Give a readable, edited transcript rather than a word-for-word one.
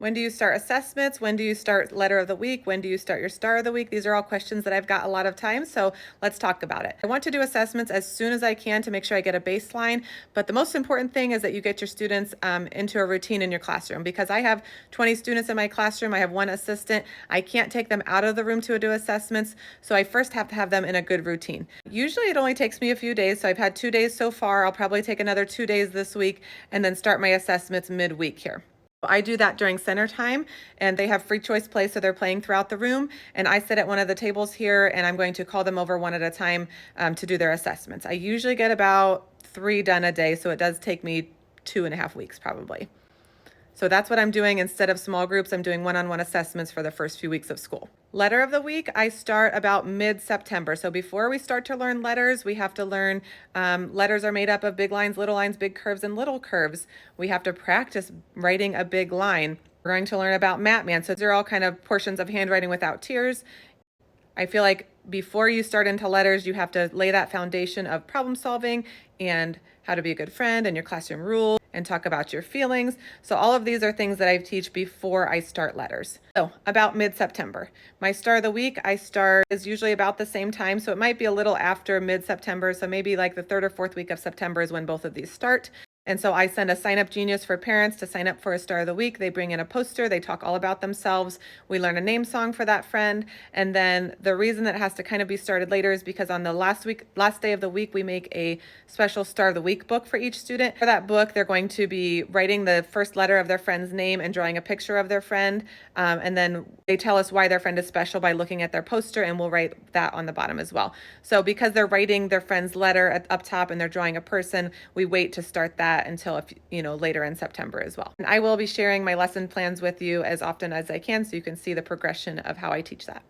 When do you start assessments? When do you start letter of the week? When do you start your star of the week? These are all questions that I've got a lot of times, so let's talk about it. I want to do assessments as soon as I can to make sure I get a baseline, but the most important thing is that you get your students into a routine in your classroom. Because I have 20 students in my classroom, I have one assistant, I can't take them out of the room to do assessments, so I first have to have them in a good routine. Usually it only takes me a few days, so I've had 2 days so far. I'll probably take another 2 days this week and then start my assessments midweek here. I do that during center time, and they have free choice play, so they're playing throughout the room, and I sit at one of the tables here, and I'm going to call them over one at a time to do their assessments. I usually get about 3 done a day, so it does take me 2.5 weeks probably. So that's what I'm doing. Instead of small groups, I'm doing one-on-one assessments for the first few weeks of school. Letter of the week, I start about mid-September. So before we start to learn letters, we have to learn letters are made up of big lines, big curves, and little curves. We have to practice writing a big line. We're going to learn about Matman. So they're all kind of portions of handwriting without tears. I feel like before you start into letters, you have to lay that foundation of problem solving and how to be a good friend and your classroom rules and talk about your feelings. So all of these are things that I teach before I start letters. So about mid-September. My star of the week, I start is usually about the same time. So it might be a little after mid-September. So maybe like the 3rd or 4th week of September is when both of these start. And so I send a sign up genius for parents to sign up for a star of the week. They bring in a poster, they talk all about themselves. We learn a name song for that friend. And then the reason that it has to kind of be started later is because on the last day of the week, we make a special star of the week book for each student. For that book, they're going to be writing the first letter of their friend's name and drawing a picture of their friend. And then they tell us why their friend is special by looking at their poster, and we'll write that on the bottom as well. So because they're writing their friend's letter up top and they're drawing a person, we wait to start that until later in September as well. And I will be sharing my lesson plans with you as often as I can so you can see the progression of how I teach that.